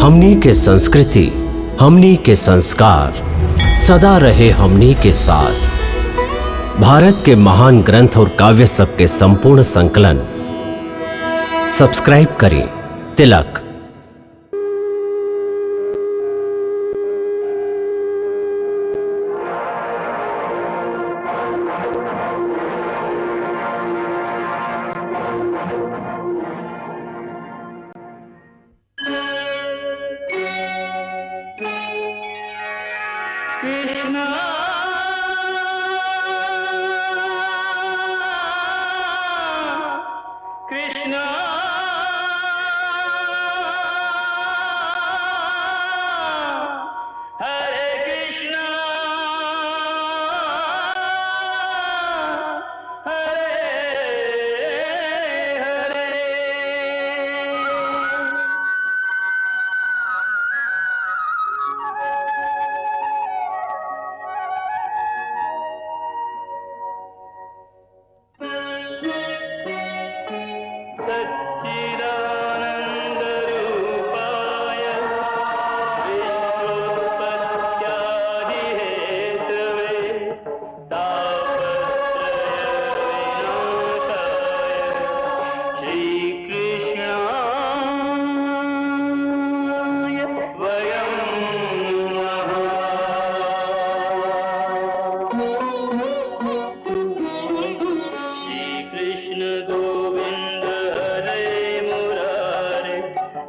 हमनी के संस्कृति, हमनी के संस्कार सदा रहे हमनी के साथ। भारत के महान ग्रंथ और काव्य सब के संपूर्ण संकलन सब्सक्राइब करें तिलक। कृष्णा कृष्णा हरे कृष्णा हरे हरे। सच्चिदानन्दरूपाय विश्वोत्पत्त्यादिहेतवे तापत्रयविनाशाय श्रीकृष्णाय वयं श्रीकृष्ण गोविंद हरे मुरारे,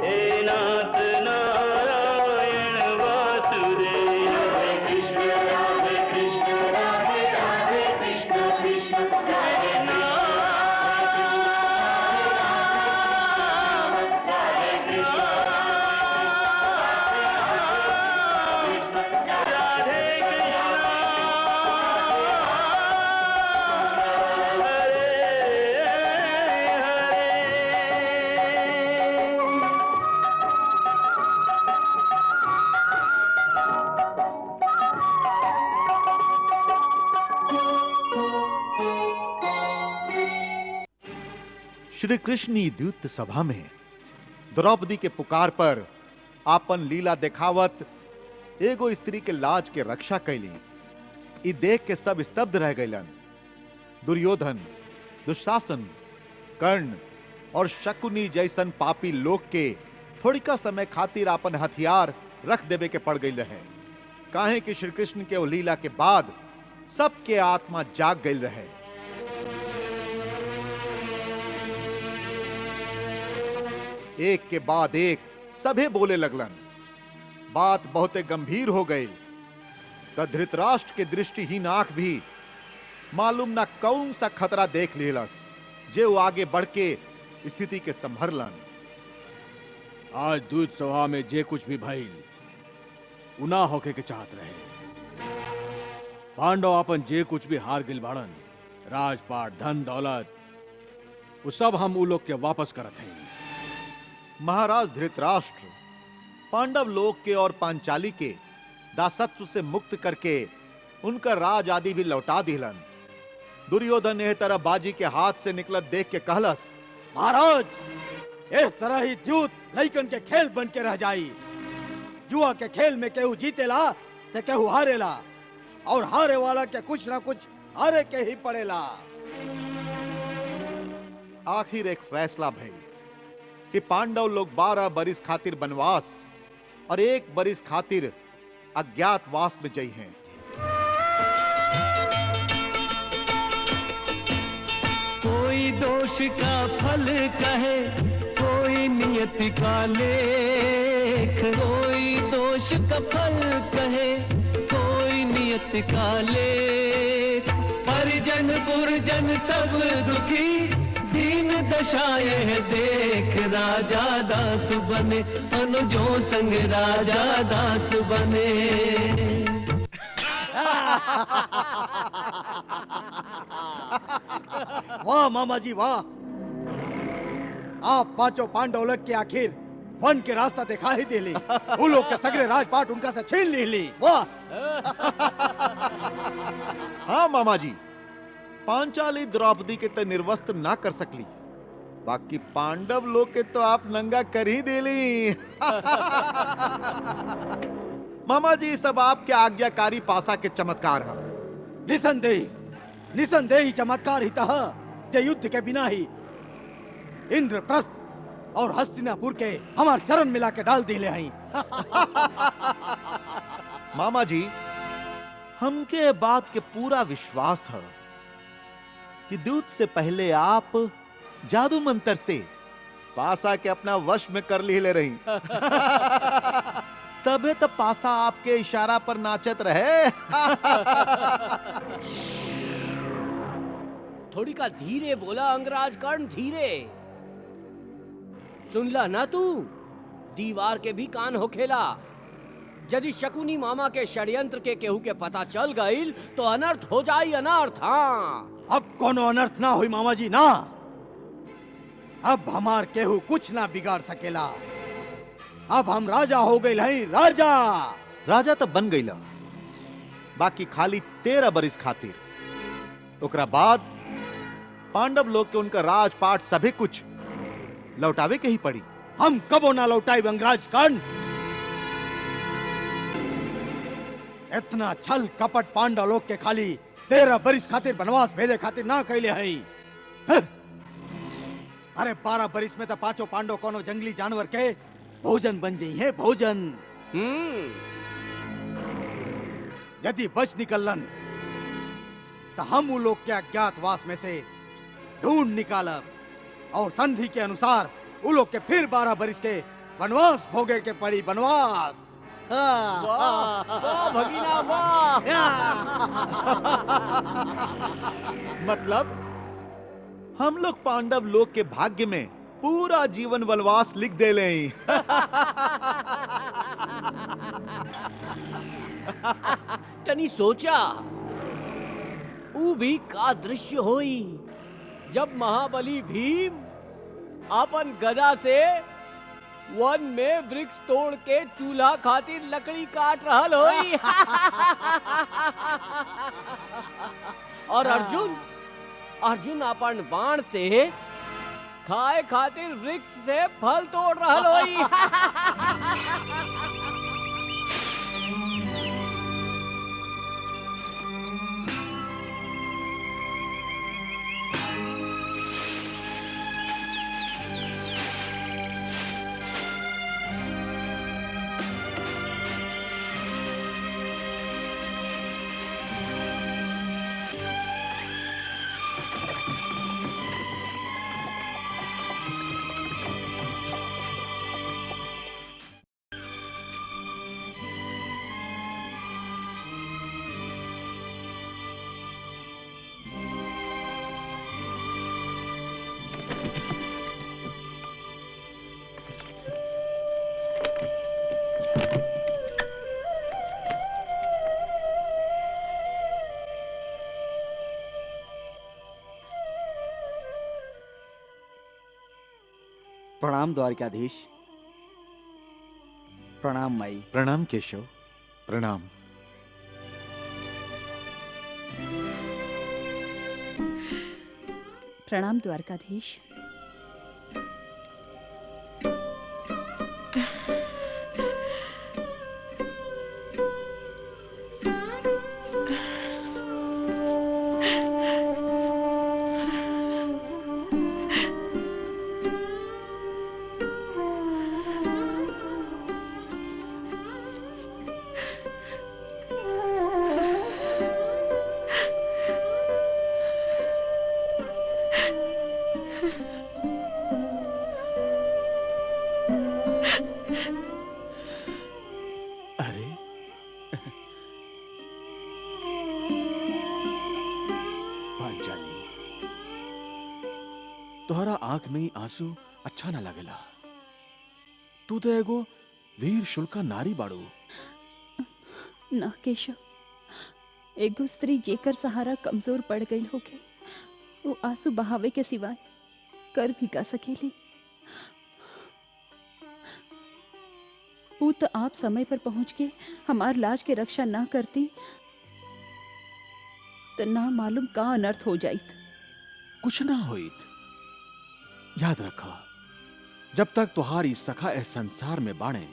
हे नाथ नारायण वासुदेव। हरे कृष्ण राधे राधे कृष्ण कृष्ण हरे श्री कृष्ण द्यूत सभा में द्रौपदी के पुकार पर आपन लीला देखावत एगो स्त्री के लाज के रक्षा कैली। ई देख के सब स्तब्ध रह गईलन। दुर्योधन, दुशासन, कर्ण और शकुनी जैसन पापी लोग के थोड़िका समय खातिर आपन हथियार रख देवे के पड़ गई रहे, काहे कि श्री कृष्ण के लीला के बाद सबके आत्मा जाग गई रहे। एक के बाद एक सभे बोले लगलन। बात बहुत गंभीर हो गई। तो धृतराष्ट्र के दृष्टिहीन आंख भी मालूम ना कौन सा खतरा देख लेलस, जे वो आगे बढ़ के स्थिति के संभरलन। आज दूत सभा में जे कुछ भी भइल उना होके के चाहत रहे। पांडव अपन जे कुछ भी हार गिल बाड़न, राजपाट, धन दौलत, वो सब हम उ लोग के वापस करत हैं। महाराज धृतराष्ट्र पांडव लोग के और पांचाली के दासत्व से मुक्त करके उनका राज आदि भी लौटा दिलन। दुर्योधन एह तरह बाजी के हाथ से निकलत देख के कहलस, महाराज, इस तरह ही द्यूत लइकन के खेल बन के रह जाई। जुआ के खेल में केहू जीतेला तो केहू हारेला, और हारे वाला के कुछ ना कुछ हारे के ही पड़ेला। आखिर एक फैसला भई कि पांडव लोग 12 बरिस खातिर वनवास और 1 बरिस खातिर अज्ञातवास में जई हैं। कोई दोष का फल कहे, कोई नियत का लेख। कोई दोष का फल कहे, कोई नियत का लेख। परिजन पुरजन सब दुखी, दीन दशाएं देख। राजा दास बने, अनुजों संग राजा दास बने। वाह मामा जी वाह, आप पांचों पांडव लोग के आखिर वन के रास्ता दिखा ही दिली। वो लोग के सगरे राजपाट उनका से छीन ली। वाह। हाँ मामा जी, पांचाली द्रौपदी के ते निर्वस्त्र ना कर सकली, बाकी पांडव लोग के तो आप नंगा कर ही देली। मामा जी, सब आपके आज्ञाकारी पासा के चमत्कार है। निसंदेह निसंदेह ही चमत्कार ही तह जे युद्ध के बिना ही इंद्रप्रस्थ और हस्तिनापुर के हमार चरण मिला के डाल दिले हई। मामा जी, हमके बात के पूरा विश्वास है कि दूत से पहले आप जादू मंत्र से पासा के अपना वश में कर ले रही। तबे तो पासा आपके इशारा पर नाचत रहे। थोड़ी का धीरे बोला अंगराज कर्ण, धीरे। सुनला ना तू, दीवार के भी कान होखेला। यदि शकुनी मामा के षड्यंत्र के केहू के पता चल गईल तो अनर्थ हो जाई, अनर्थ। हाँ, अब कोनो अनर्थ ना हुई मामा जी ना। अब हमार केहू कुछ ना बिगाड़ सकेला। अब हम राजा हो गए हई, राजा। राजा तो बन गईला, बाकी खाली 13 बरिस खातिर। ओकरा बाद पांडव लोग के उनका राजपाट सभी कुछ लौटावे के ही पड़ी। हम कबो ना लौटाई अंगराज कर्ण। इतना छल कपट पांडव लोग के खाली 13 बरिस खातिर वनवास भेजे खातिर ना कैले हई। अरे 12 बरिस में तो पांचों पांडव कोनो जंगली जानवर के भोजन बन गई है, भोजन। यदि बच निकलन तो हम उन लोग के अज्ञातवास में से ढूंढ निकालब और संधि के अनुसार उन लोग के फिर 12 बरिस के वनवास भोगे के पड़ी, वनवास। वाह, वाह भगीना वाह। मतलब हम लोग पांडव लोग के भाग्य में पूरा जीवन वनवास लिख दे ले। तनी सोचा, ऊ भी का दृश्य होई जब महाबली भीम अपन गदा से वन में वृक्ष तोड़ के चूल्हा खातिर लकड़ी काट रहल होई। और अर्जुन अपन बाण से खाए खातिर वृक्ष से फल तोड़ रहल होई। प्रणाम द्वारकाधीश। प्रणाम माई। प्रणाम केशव, प्रणाम। प्रणाम द्वारकाधीश। तोहरा आंख में ही आंसू अच्छा ना लगेला। तू तो एगो वीर शुल्का नारी बाड़ू। ना केशव, एगो स्त्री जेकर सहारा कमजोर पड़ गई होके वो आंसू बहावे के सिवाय कर भी का सकेली। वो तो आप समय पर पहुंच के हमार लाज के रक्षा ना करती तो ना मालूम का अनर्थ हो जाइत। कुछ ना होइत। याद रखा, जब तक तुहारी सखा इस संसार में बाणे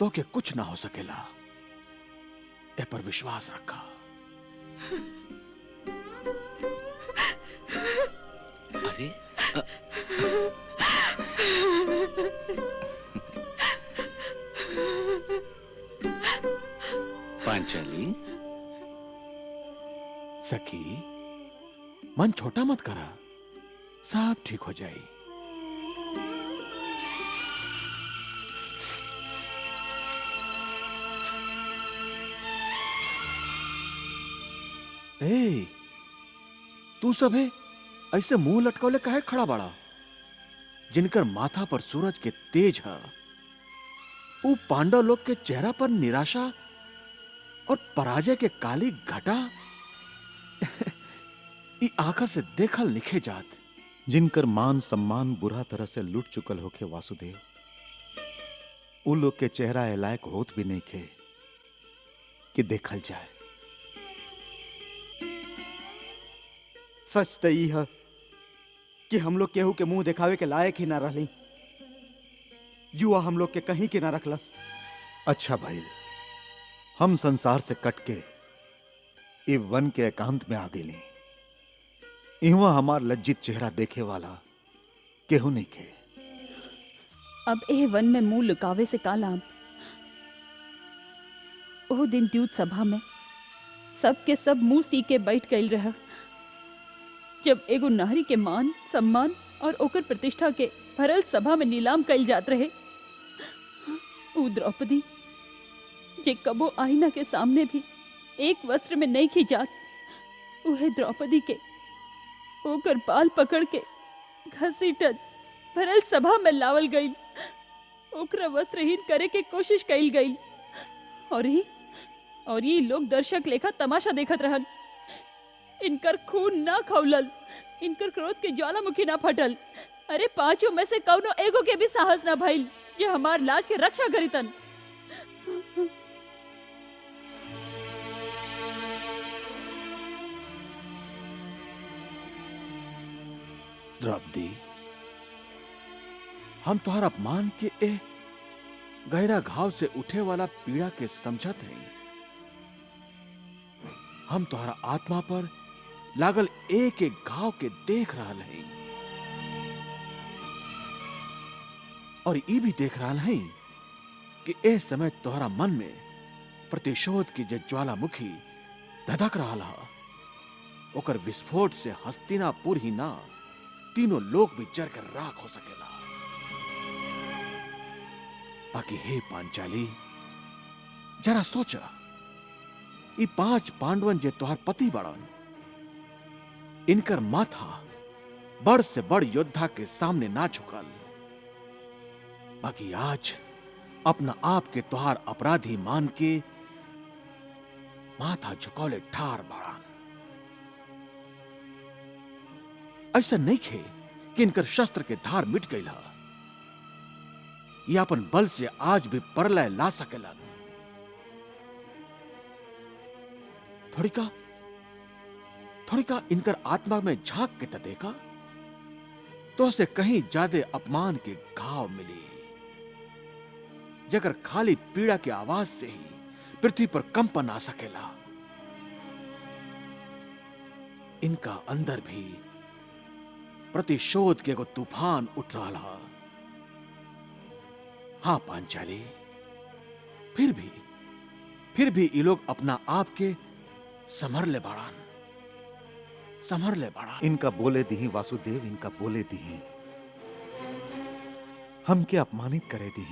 तो के कुछ ना हो सकेला। ए पर विश्वास रखा। अरे पांचाली, सखी, मन छोटा मत करा, सब ठीक हो जाए। ए, तू सब है ऐसे मुंह लटकौले काहे खड़ा बाड़ा? जिनकर माथा पर सूरज के तेज है, वो पांडव लोग के चेहरा पर निराशा और पराजय के काली घटा ई आंखा से देखल लिखे जात। जिनकर मान सम्मान बुरा तरह से लुट चुकल होके वासुदेव, उन लोग के चेहरा ए लायक होत भी नहीं खे कि देखल जाए। सच तो ई है कि हम लोग केहू के मुंह दिखावे के लायक ही ना रहली। जुआ हम लोग के कहीं के ना रखलस। अच्छा भाई, हम संसार से कट के ए वन के एकांत में आ गेली। इहवा हमार लज्जित चेहरा देखे वाला केहू नहीं खे। अब एह वन में मुंह लुकावे से का लाभ? ओ दिन द्यूत सभा में सब के सब मुंह सी के बैठ गई रहा, जब एगो नारी के मान सम्मान और ओकर प्रतिष्ठा के भरल सभा में नीलाम कइल जात रहे। ऊ द्रौपदी जे कबो आईना के सामने भी एक वस्त्र में नहीं खिंचात, उहे द्रौपदी के ओकर बाल पकड़ के घसीटत भरल सभा में लावल गई, ओकरा वस्त्रहीन करे के कोशिश कइल गई। और ये लोग दर्शक लेखा तमाशा देखत रहन। इनकर खून ना खौलल, इनकर क्रोध के ज्वालामुखी ना फटल। अरे पांचों में से कौनो एगो के भी साहस ना भइल जे हमार लाज के रक्षा करितन। द्रौपदी, हम तुहार अपमान के ए गहरा घाव से उठे वाला पीड़ा के समझत हैं। हम तुहारा आत्मा पर लागल एक एक घाव के देख रहा हैं और ये भी देख रहा हैं कि ए समय तुहरा मन में प्रतिशोध की जे ज्वालामुखी धधक रहा है, ओकर विस्फोट से हस्तिनापुर ही ना तीनों लोग भी जर कर राख हो सकेला। बाकी हे पांचाली, जरा सोचा, ये 5 पांडवन जे तुहार पति बड़न, इनकर माथा बड़ से बड़ योद्धा के सामने ना झुकल। बाकी आज अपना आप के तुहार अपराधी मान के माथा झुकौले ठार बाड़न। ऐसा नहीं खे कि इनकर शस्त्र के धार मिट गई है। ये अपन बल से आज भी परलय ला सकेलन। थोड़ी का इनकर आत्मा में झांक के त देखा तो उसे कहीं ज्यादा अपमान के घाव मिली, जगर खाली पीड़ा की आवाज से ही पृथ्वी पर कंपन आ सकेला। इनका अंदर भी प्रतिशोध के एगो तूफान उठ रहा है। हाँ पांचाली, फिर भी ये लोग अपना आप के समर ले बाड़ान। इनका बोले दी वासुदेव, इनका बोले दी हमके अपमानित करे दी।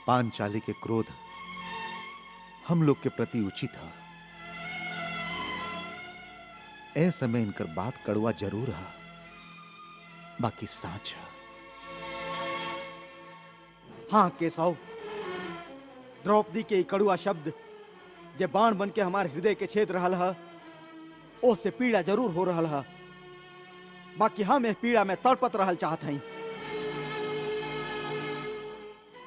पांचाली के क्रोध हम लोग के प्रति उचित है। ए समय इनकर बात कड़वा जरूर है, बाकी साच है। हाँ केशव, द्रौपदी के ई कड़ुआ शब्द जे बाण बन के हमारे हृदय के छेद रहल है, ओ से पीड़ा जरूर हो रहल है। बाकी हम इस पीड़ा में तड़पत रहल चाहत हई।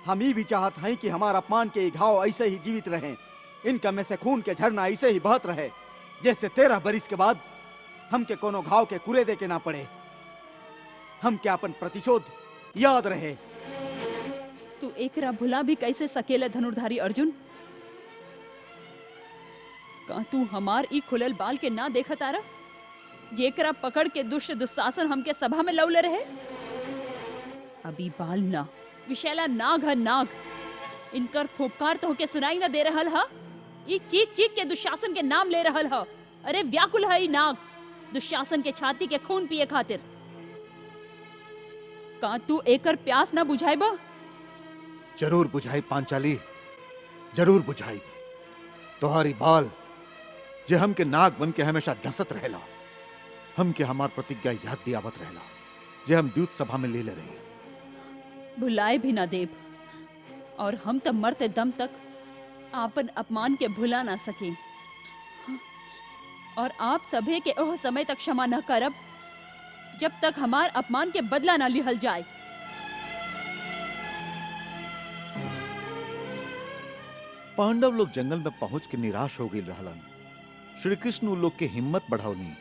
हम ये भी चाहत हई कि हमारा अपमान के घाव ऐसे ही जीवित रहे, इनका में से खून के झरना ऐसे ही बहत रहे, जैसे 13 बरिस के बाद हमके कोनो घाव के कुरे दे के ना पड़े। हम क्या अपन प्रतिशोध याद रहे। तू एकरा भुला भी कैसे सकेला धनुर्धारी अर्जुन? का तू हमार ई खुलल बाल के ना देखा तारा, जेकरा पकड़ के दुष्ट दुशासन हमके सभा में लौले रहे? अभी बाल ना, विशैला नाग है नाग। इनकर फुफकार तो होके सुनाई ना दे रहल हा। ये चीख चीख के दुशासन के नाम ले रहल हा। अरे व्याकुल है ई नाग, दुशासन के छाती के खून पिए खातिर। का तू एकर प्यास ना बुझाई बा? जरूर बुझाई पांचाली, जरूर बुझाई। तोहारी बाल जे हमके नाग बन के हमेशा डसत रहेला, हमके हमार प्रतिज्ञा याद दियावत रहेला जे हम द्यूत सभा में ले ले रही। भुलाए भी ना देव, और हम तब मरते दम तक आपन अपमान के भुला ना सके। और आप सभे के ओह समय तक क्षमा न करब जब तक हमार अपमान के बदला ना लिहल जाए। पांडव लोग जंगल में पहुंच के निराश हो गई रहलन। श्री कृष्ण उ लोग के हिम्मत बढ़ावनी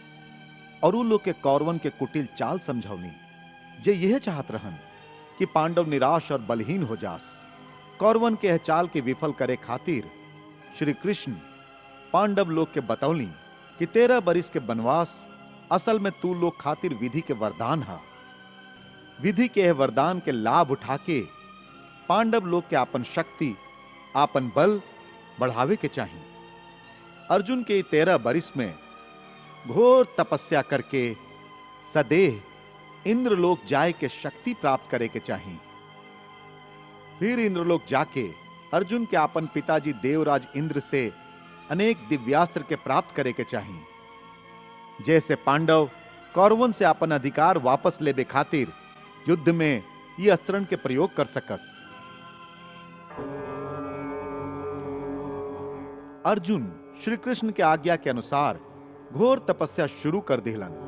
और उ लोग के कौरवन के कुटिल चाल समझावनी, जे यह चाहत रहन कि पांडव निराश और बलहीन हो जास। कौरवन के यह चाल के विफल करे खातिर श्री कृष्ण पांडव लोग के बतौली कि 13 बरिस के वनवास असल में तू लोग खातिर विधि के वरदान हा। विधि के यह वरदान के लाभ उठा के पांडव लोग के आपन शक्ति, आपन बल बढ़ावे के चाहिए। अर्जुन के 13 बरिस में घोर तपस्या करके सदेह इंद्रलोक जाए के शक्ति प्राप्त करे के चाहिए। फिर इंद्रलोक जाके अर्जुन के आपन पिताजी देवराज इंद्र से अनेक दिव्यास्त्र के प्राप्त करे के चाहिए, जैसे पांडव कौरवन से अपन अधिकार वापस लेबे खातिर युद्ध में ये अस्त्रण के प्रयोग कर सकस। अर्जुन श्री कृष्ण के आज्ञा के अनुसार घोर तपस्या शुरू कर दिलन।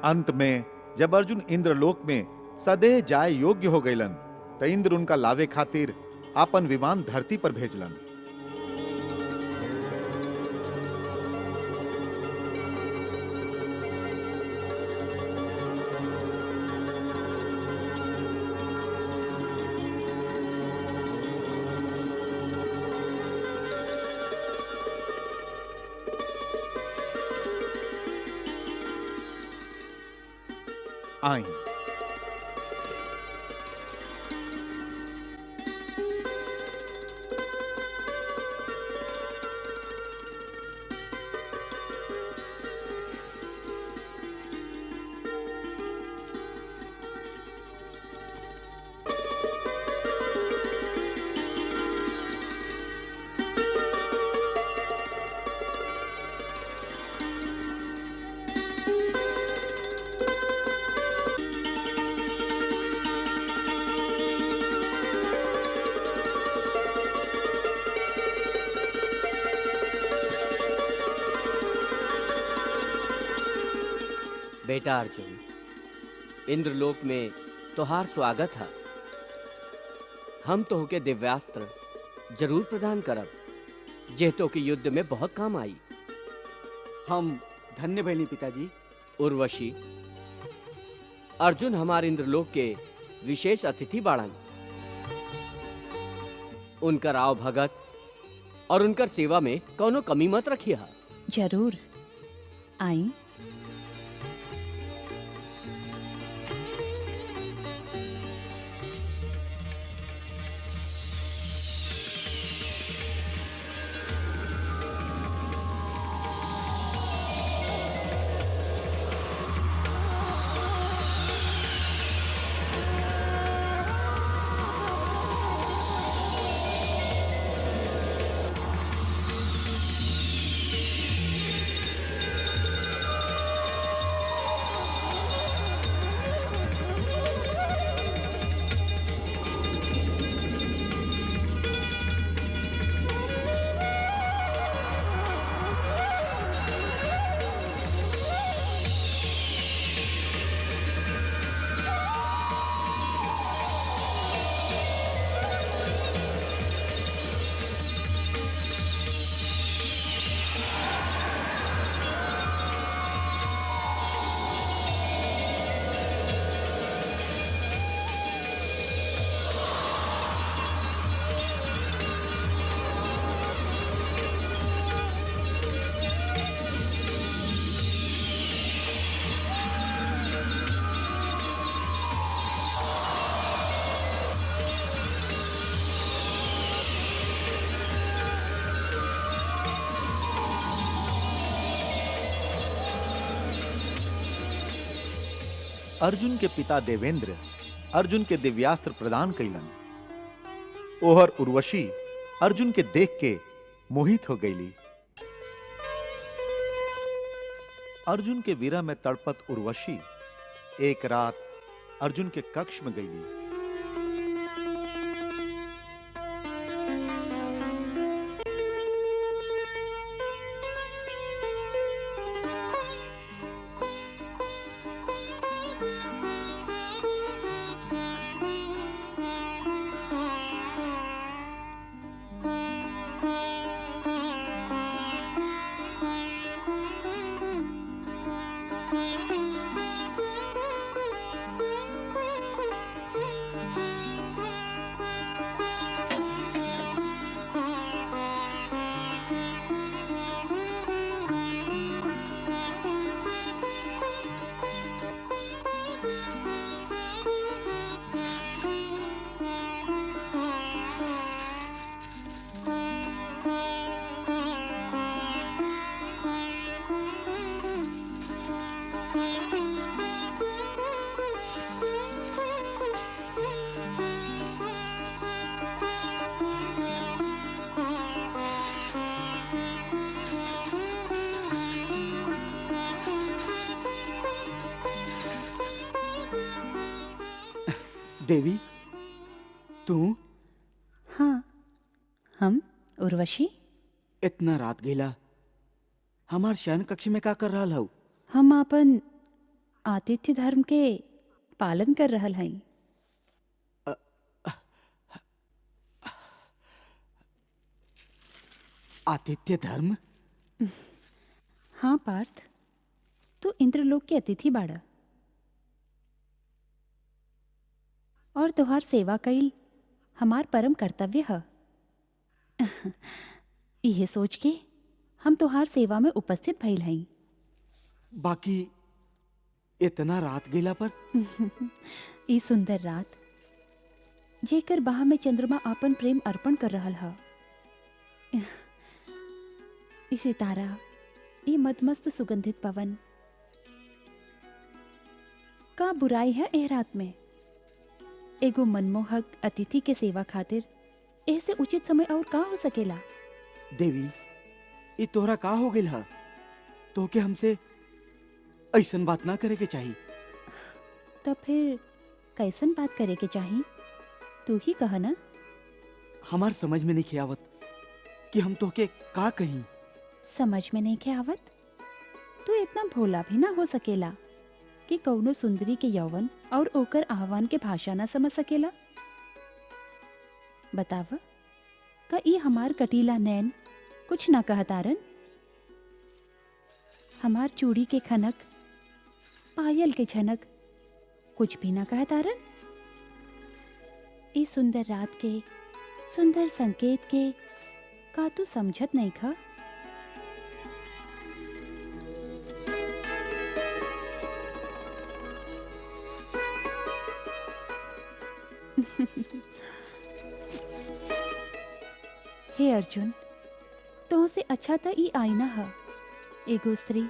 अंत में जब अर्जुन इंद्रलोक में सदेह जाए योग्य हो गईलन, तो इंद्र उनका लावे खातिर आपन विमान धरती पर भेजलन। आई बेटा अर्जुन, इंद्रलोक में तोहार स्वागत है। हम तो होके दिव्यास्त्र जरूर प्रदान करब, जेतो की युद्ध में बहुत काम आई। हम धन्य भैनी पिताजी। उर्वशी, अर्जुन हमारे इंद्रलोक के विशेष अतिथि बाड़न। उनकर आव भगत और उनकर सेवा में कौनो कमी मत रखिए। जरूर आई। अर्जुन के पिता देवेंद्र अर्जुन के दिव्यास्त्र प्रदान कैलन। ओहर उर्वशी अर्जुन के देख के मोहित हो गईली। अर्जुन के वीरा में तड़पत उर्वशी एक रात अर्जुन के कक्ष में गईली। देवी, तू हाँ, हम उर्वशी। इतना रात गेला हमार शयन कक्ष में का कर रहा हूँ? हम अपन आतिथ्य धर्म के पालन कर रहल हई। आतिथ्य धर्म? हाँ पार्थ, तू इंद्रलोक के अतिथि बाड़ा और तुहार सेवा कईल हमार परम कर्तव्य है। यह सोच के हम तुहार सेवा में उपस्थित भइल हई। बाकी इतना रात गेला पर? ई सुंदर रात जेकर बाह में चंद्रमा आपन प्रेम अर्पण कर रहल हा। ई सितारा, ई मदमस्त सुगंधित पवन, का बुराई है एह रात में? एगो मनमोहक अतिथि के सेवा खातिर ऐसे उचित समय और का हो सकेला? देवी, ये तोहरा का हो गेल हा? तो के हमसे ऐसन बात ना करे के चाहिए। तब फिर कैसन बात करे के चाहिए? तू ही कह ना। हमार समझ में नहीं खियावत कि हम तो के का कहीं। समझ में नहीं के आवत? तू इतना भोला भी ना हो सकेला कि कौनो सुंदरी के यौवन और ओकर आह्वान के भाषा ना समझ सकेला। बताव, का ई हमार कटीला नैन कुछ ना कहतारन? हमार चूड़ी के खनक, पायल के झनक कुछ भी ना कहतारन? ई सुंदर रात के सुंदर संकेत के का तू समझत नहीं खा? हे अर्जुन, तो से अच्छा था ई आईना है। एगो स्त्री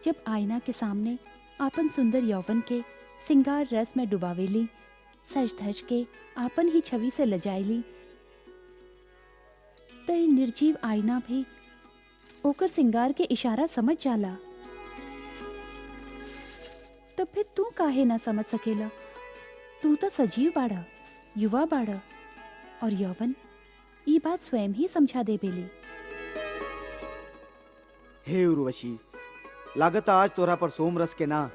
जब आईना के सामने आपन सुंदर यौवन के सिंगार रस में डुबावेली, सज धज के आपन ही छवि से लजाएली, तो ई निर्जीव आईना भी ओकर सिंगार के इशारा समझ जाला। तो फिर तू काहे ना समझ सकेला? तू तो सजीव बाड़ा, युवा बाड़ा, और यौवन ये बात स्वयं ही समझा दे बेली। हे उर्वशी, लागत आज तोरा पर सोमरस के ना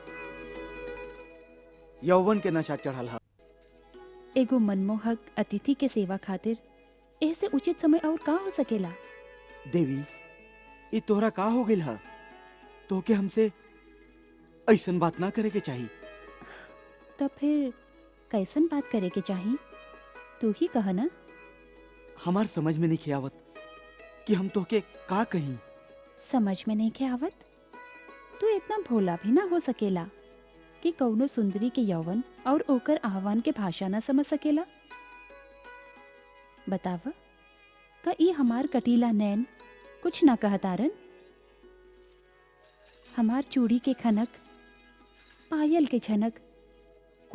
यौवन के नशा चढ़ल हा। एगो मनमोहक अतिथि के सेवा खातिर ऐसे उचित समय और का हो सकेला? देवी, ये तोहरा का हो गेल हा? तो के हमसे ऐसन बात ना करे के चाहिए। तब फिर कैसन बात करे के चाहिए? तू ही कह ना। हमार समझ में नहीं खियावत कि हम तो के का कहीं। समझ में नहीं के आवत? तू इतना भोला भी ना हो सकेला कि कौनो सुंदरी के यौवन और ओकर आह्वान के भाषा ना समझ सकेला। बताव, का ई हमार कटीला नैन कुछ ना कहतारन? हमार चूड़ी के खनक, पायल के झनक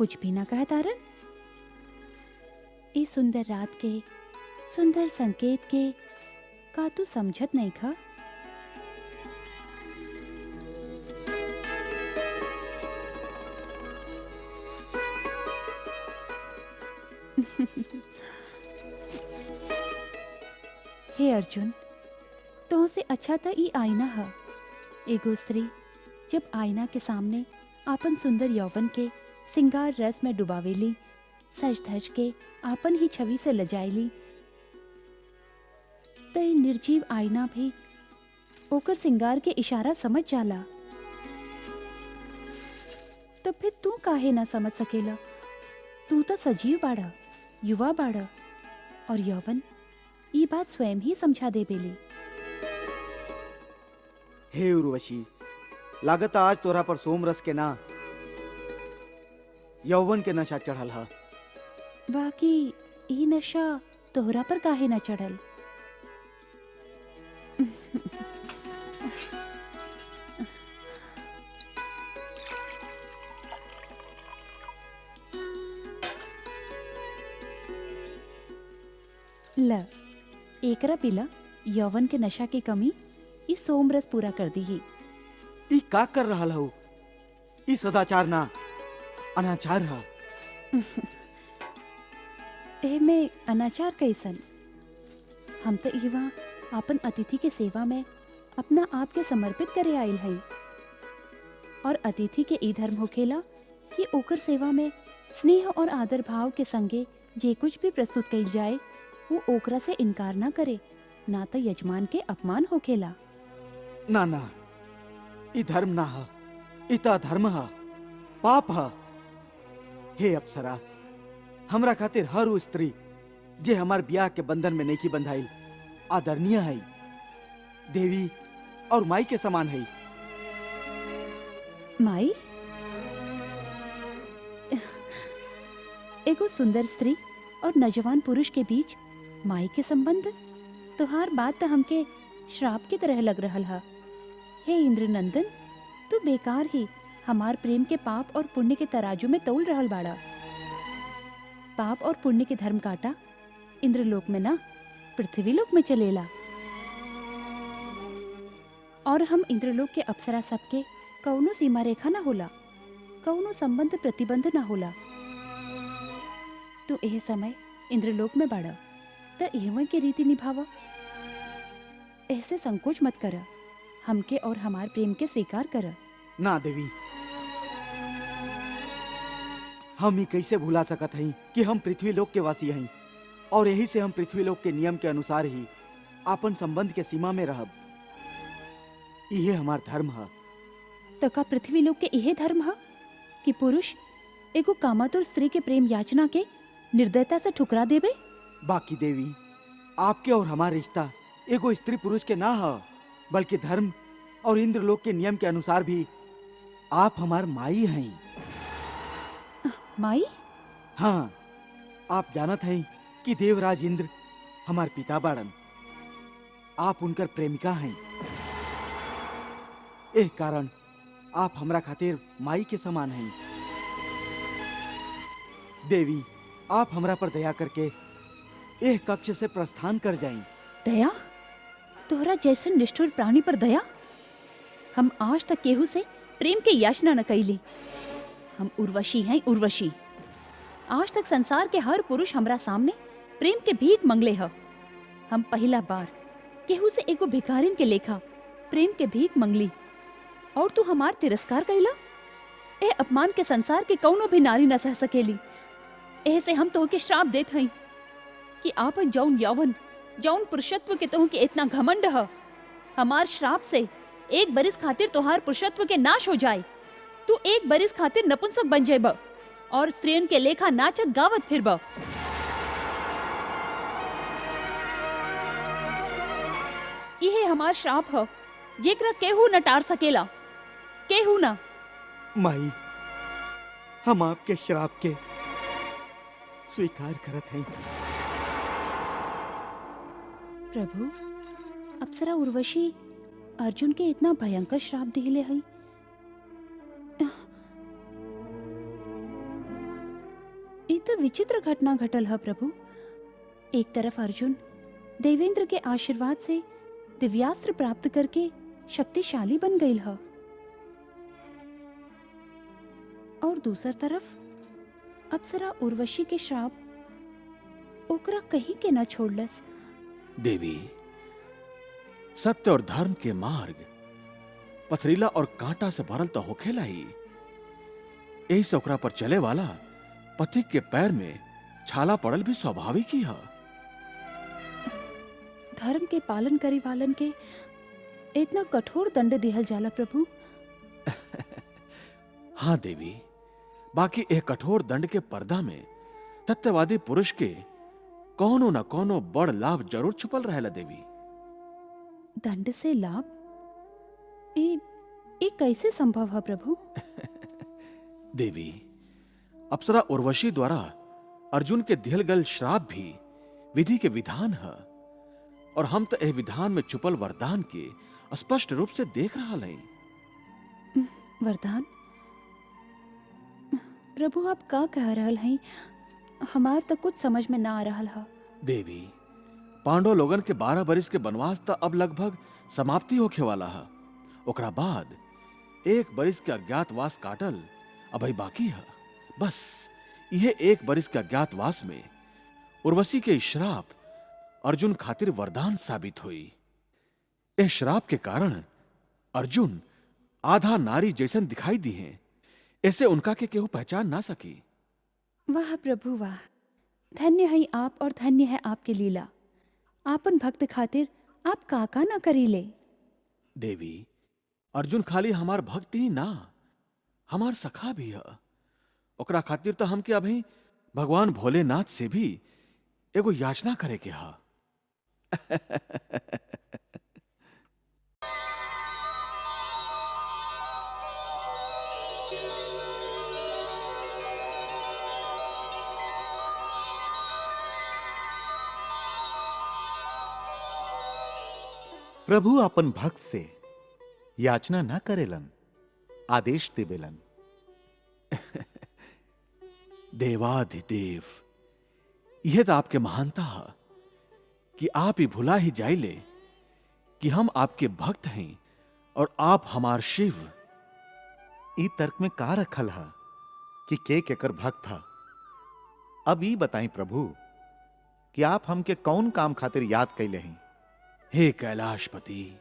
कुछ भी ना कहा तारन? इस सुंदर रात के सुंदर संकेत के का तू समझत नहीं खा? हे अर्जुन, तो से अच्छा था ई आईना है। एगो स्त्री जब आईना के सामने आपन सुंदर यौवन के सिंगार रस में डुबावेली, सज धज के आपन ही छवि से लजाएली, तई निर्जीव आईना भी ओकर सिंगार के इशारा समझ जाला। तब फिर तू काहे ना समझ सकेला? तू तो सजीव बाड़ा, युवा बाड़ा, और यौवन ये बात स्वयं ही समझा दे बेली। हे उर्वशी, लागत आज तोरा पर सोमरस के ना यौवन के नशा चढ़ल है। बाकी ई नशा तोहरा पर काहे ना चढ़ल? ल एकरा पिला, यौवन के नशा की कमी इस सोमरस पूरा कर दी ही। ई का कर रहल हो? ई सदाचार ना अनाचार है। ए में अनाचार कैसन? हम तो इवा अपन अतिथि के सेवा में अपना आप के समर्पित करे आइल हई, और अतिथि के ई धर्म होखेला कि ओकर सेवा में स्नेह और आदर भाव के संगे जे कुछ भी प्रस्तुत कइल जाए वो ओकरा से इनकार ना करे, ना तो यजमान के अपमान होखेला। ना ना, ई धर्म ना है, ई तो धर्म है, पाप है। हे अप्सरा, हमरा खातिर हर वो स्त्री जे हमार ब्याह के बंधन में नहीं बंधाइल आदरणीय है, देवी और माई के समान है। माई? एगो सुंदर स्त्री और नौजवान पुरुष के बीच माई के संबंध? तुहार बात तो हमके श्राप की तरह लग रहल है। हे इंद्र नंदन, तू बेकार ही हमार प्रेम के पाप और पुण्य के तराजू में तौल रहल बाड़ा। पाप और पुण्य के धर्म काटा इंद्रलोक में ना, पृथ्वी लोक में चलेला। और हम इंद्रलोक के अप्सरा सबके कौनो सीमा रेखा ना होला, कौनो संबंध प्रतिबंध ना होला। तू एह समय इंद्रलोक में बाड़ा त एहवन के रीति निभावा। ऐसे संकोच मत कर, हमके और हमार प्रेम के स्वीकार कर। ना देवी, हम ही कैसे भुला सकत हई कि हम पृथ्वी लोक के वासी हई, और यही से हम पृथ्वी लोक के नियम के अनुसार ही आपन संबंध के सीमा में रहब। यह हमार धर्म है। तो का पृथ्वी लोक के यह धर्म है कि पुरुष एगो कामातुर स्त्री के प्रेम याचना के निर्दयता से ठुकरा देबे? बाकी देवी, आपके और हमारा रिश्ता एगो स्त्री पुरुष के ना है, बल्कि धर्म और इंद्रलोक के नियम के अनुसार भी आप हमार माई हैं। माई? हाँ, आप जानत हैं कि देवराज इंद्र हमार पिता बाड़न, आप उनकर प्रेमिका हैं। एह कारण आप हमरा खातिर माई के समान हैं। देवी, आप हमरा पर दया करके एह कक्ष से प्रस्थान कर जाएं। दया? तोहरा जैसे निष्ठुर प्राणी पर दया? हम आज तक केहू से प्रेम के याचना न कैली। हम उर्वशी हैं, उर्वशी। आज तक संसार के हर पुरुष हमरा सामने प्रेम के भीख मंगले ह। हम पहला बार केहू से एगो भिखारिन के लेखा प्रेम के भीख मंगली, और तू हमार तिरस्कार कैला? ए अपमान के संसार के कौनो भी नारी न सह सकेली। ऐसे हम तो के श्राप देत हई कि आपन जौन यौवन, जौन पुरुषत्व के तोह के इतना घमंड है, हमार श्राप से एक बरिस खातिर तोहार पुरुषत्व के नाश हो जाए। तू एक बरिस खातिर नपुंसक बन जाएब और स्त्रियन के लेखा नाचत गावत फिरब। यह हमार श्राप है, जेकरा केहू न टार सकेला, केहू ना। माई, हम आपके श्राप के स्वीकार करत हैं। प्रभु, अप्सरा उर्वशी अर्जुन के इतना भयंकर श्राप दिले हई। तो विचित्र घटना घटल है प्रभु। एक तरफ अर्जुन देवेंद्र के आशीर्वाद से दिव्यास्त्र प्राप्त करके शक्तिशाली बन गई है, और दूसर तरफ अप्सरा उर्वशी के श्राप ओकरा कहीं के न छोड़लस। देवी, सत्य और धर्म के मार्ग पथरीला और कांटा से भरल तो होखेला ही। यही से ओकरा पर चले वाला पथिक के पैर में छाला पड़ल भी स्वाभाविक ही है। धर्म के पालन करे वालन के इतना कठोर दंड दिहल जाला प्रभु। हाँ देवी, बाकी एक कठोर दंड के पर्दा में सत्यवादी पुरुष के कोनो न कोनो बड़ लाभ जरूर छुपल रहेला देवी। दंड से लाभ? ये कैसे संभव है प्रभु? देवी, अप्सरा उर्वशी द्वारा अर्जुन के दिहल गल श्राप भी विधि के विधान है, और हम तो यह विधान में छुपल वरदान के स्पष्ट रूप से देख रहा हैं। वरदान? प्रभु आप का कह रहल हैं? हमार तक कुछ समझ में ना आ रहल है। देवी, पांडव लोगन के 12 बरिस के वनवास तो अब लगभग समाप्ति होखे वाला है। ओकरा बाद 1 बरिस के अज्ञातवास काटल अभी बाकी है। बस यह 1 बरिस के अज्ञातवास में उर्वशी के श्राप अर्जुन खातिर वरदान साबित हुई। इस श्राप के कारण अर्जुन आधा नारी जैसन दिखाई दी हैं। ऐसे उनका के केहू पहचान ना सकी। वाह प्रभु वाह, धन्य है आप और धन्य है आपकी लीला। आपन भक्त खातिर आप काका ना करी ले। देवी, अर्जुन खाली हमार भक्त ही ना, हमार सखा भी है। ओकरा खातिर तो हमके अभी भगवान भोलेनाथ से भी एगो याचना करे के हा। प्रभु अपन भक्त से याचना ना करेलन, आदेश देवेलन। देवाधिदेव, यह तो आपके महानता है कि आप ही भुला ही जाइले कि हम आपके भक्त हैं और आप हमार शिव। ई तर्क में का रखल है कि के केकर भक्त था? अब ई बताई प्रभु कि आप हमके कौन काम खातिर याद कैले हैं? हे कैलाशपति,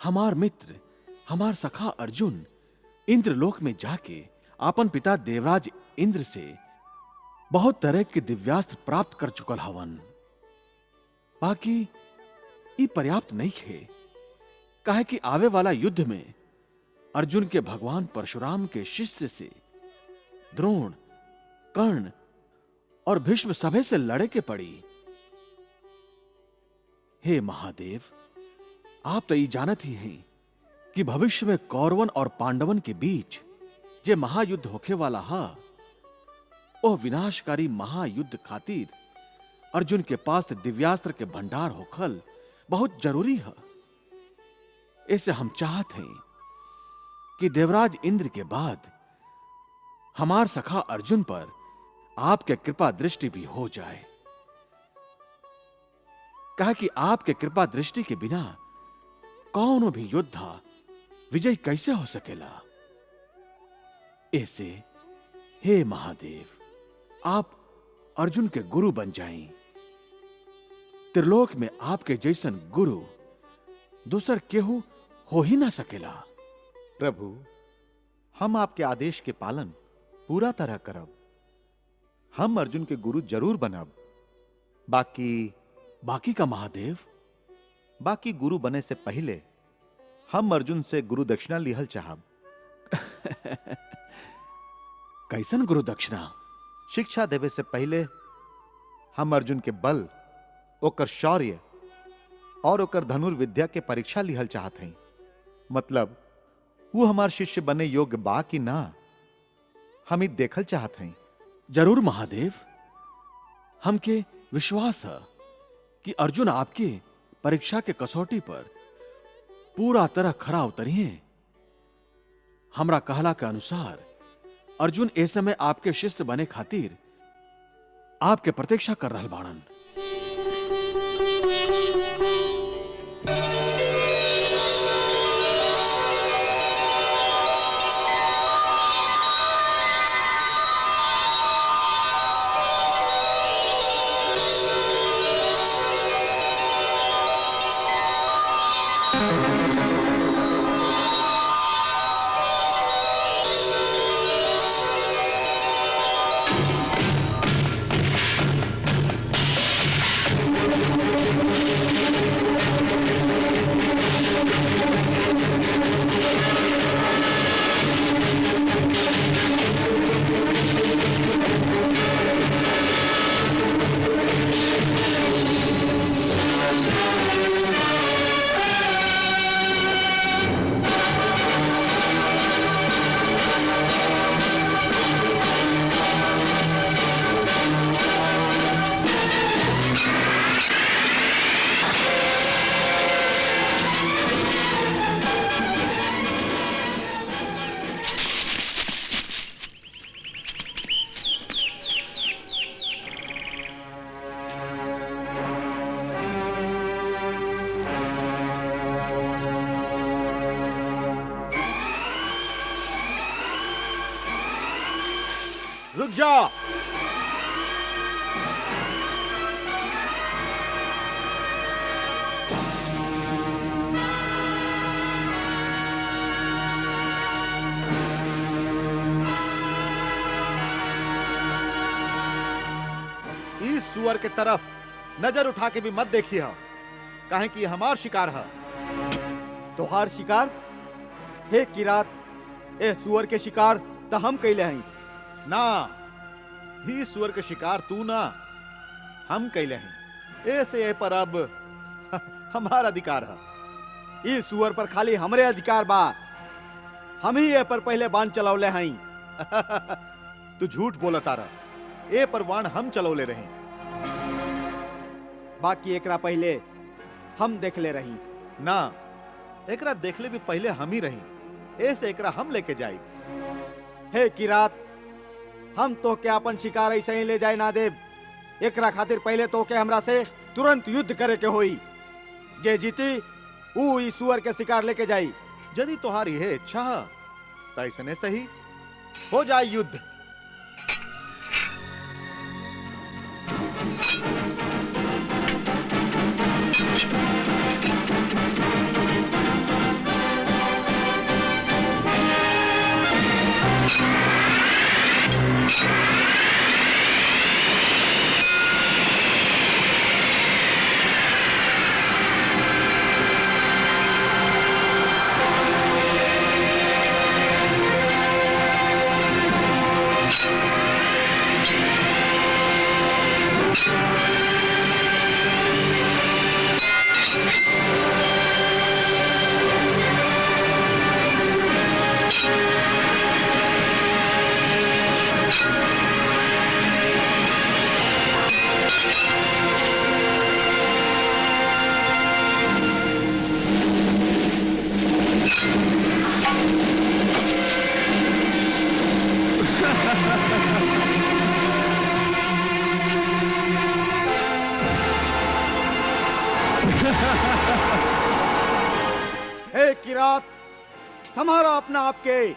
हमार मित्र, हमार सखा अर्जुन इंद्रलोक में जाके आपन पिता देवराज इंद्र से बहुत तरह के दिव्यास्त्र प्राप्त कर चुकल हवन। बाकी ये पर्याप्त नहीं है, काहे कि आवे वाला युद्ध में अर्जुन के भगवान परशुराम के शिष्य से द्रोण, कर्ण और भीष्म सभे से लड़े के पड़ी। हे महादेव, आप तो ये जानत ही हैं कि भविष्य में कौरवन और पांडवन के बीच जे महायुद्ध होखे वाला है, वह विनाशकारी महायुद्ध खातिर अर्जुन के पास दिव्यास्त्र के भंडार होखल बहुत जरूरी है। ऐसे हम चाहते हैं कि देवराज इंद्र के बाद हमार सखा अर्जुन पर आपके कृपा दृष्टि भी हो जाए। कहा कि आपके कृपा दृष्टि के बिना कौनो भी योद्धा विजय कैसे हो सकेला। ऐसे हे महादेव, आप अर्जुन के गुरु बन जाएं। त्रिलोक में आपके जैसन गुरु दूसर केहू हो ही ना सकेला। प्रभु, हम आपके आदेश के पालन पूरा तरह करब। हम अर्जुन के गुरु जरूर बनब। बाकी का महादेव? बाकी गुरु बने से पहले हम अर्जुन से गुरु दक्षिणा लिहल चाहब। कैसन गुरु दक्षिणा? शिक्षा देवे से पहले हम अर्जुन के बल, ओकर शौर्य और ओकर धनुर्विद्या के परीक्षा लिहल चाहत हैं। मतलब वो हमार शिष्य बने योग्य बा कि ना, हम ही देखल चाहत हैं। जरूर महादेव, हमके विश्वास है कि अर्जुन आपके परीक्षा के कसौटी पर पूरा तरह खरा उतरिए। हमरा कहला के अनुसार अर्जुन इस समय आपके शिष्य बने खातिर आपके प्रतीक्षा कर रहल बाणन। रुक जा। इस सुअर के तरफ नजर उठा के भी मत देखिए, काहे कि हमार शिकार है। तोहार शिकार? हे किरात, ए सुअर के शिकार त हम कैले हई ना, ही सुअर के शिकार तू ना, हम कैले हैं। ऐसे ए पर अब हमारा अधिकार है। ई सुअर पर खाली हमरे अधिकार बा। हम ही ए पर पहले बाण चलौले हई। तू झूठ बोला तारा, ए पर वाण हम चलौले रहे। बाकी एकरा पहले हम देखले रही। ना, एकरा देखले भी पहले हम ही रही, ऐसे एकरा हम लेके जाई। हे किरात, हम तो के अपन शिकार ऐसे ही ले जाए ना देव। एकरा खातिर पहले तो के हमरा से तुरंत युद्ध करे के होई। जे जीती ऊ ई सुअर के शिकार लेके जाई। यदि तुम्हारी है इच्छा है तो ऐसने सही हो जाए युद्ध। हे किरात, हमारा अपना आपके।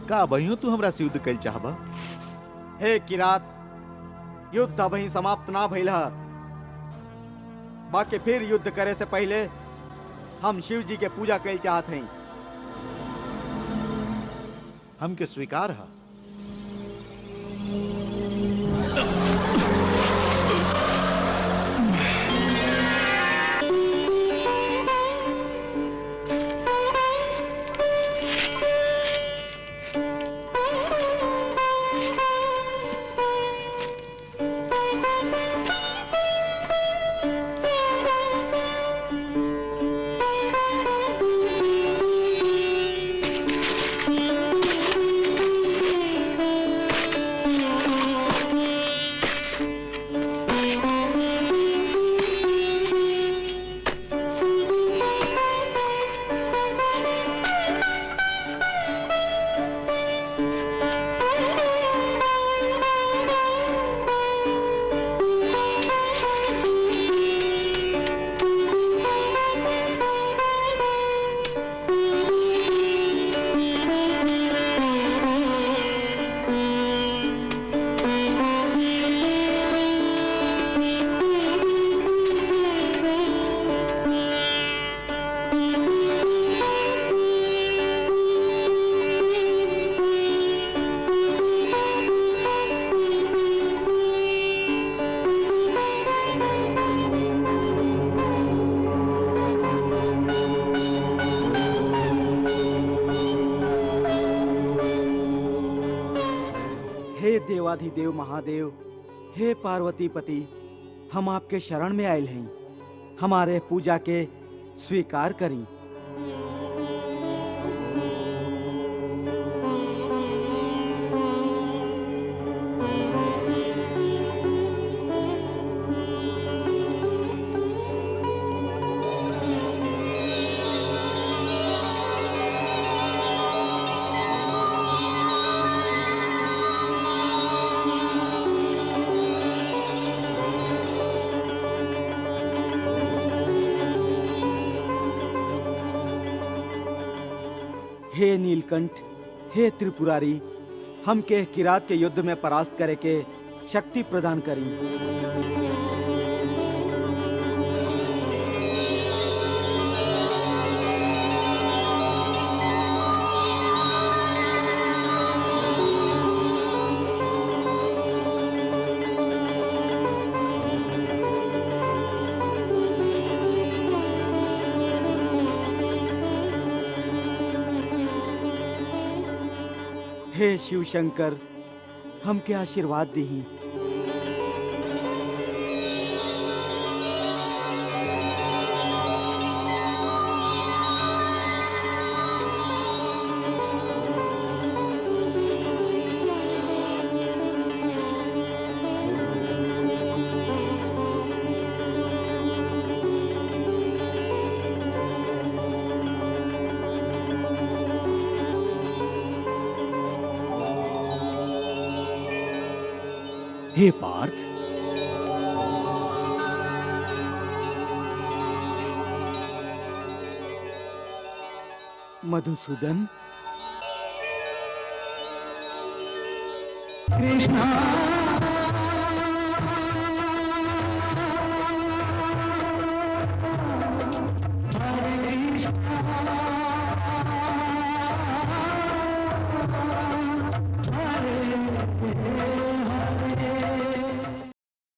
का बहियो तू हमरा से युद्ध कैल चाहबा? हे किरात, युद्ध अभी समाप्त ना भइल ह। बाकी फिर युद्ध करे से पहले हम शिव जी के पूजा कैल चाहत हई। हमके स्वीकार है। हे देवाधिदेव महादेव, हे पार्वती पति, हम आपके शरण में आयल हैं। हमारे पूजा के स्वीकार करी। हे नीलकंठ, हे त्रिपुरारी, हम के किरात के युद्ध में परास्त करे के शक्ति प्रदान करी। हे शिव शंकर, हमके आशीर्वाद दही। हे पार्थ, मधुसूदन, कृष्णा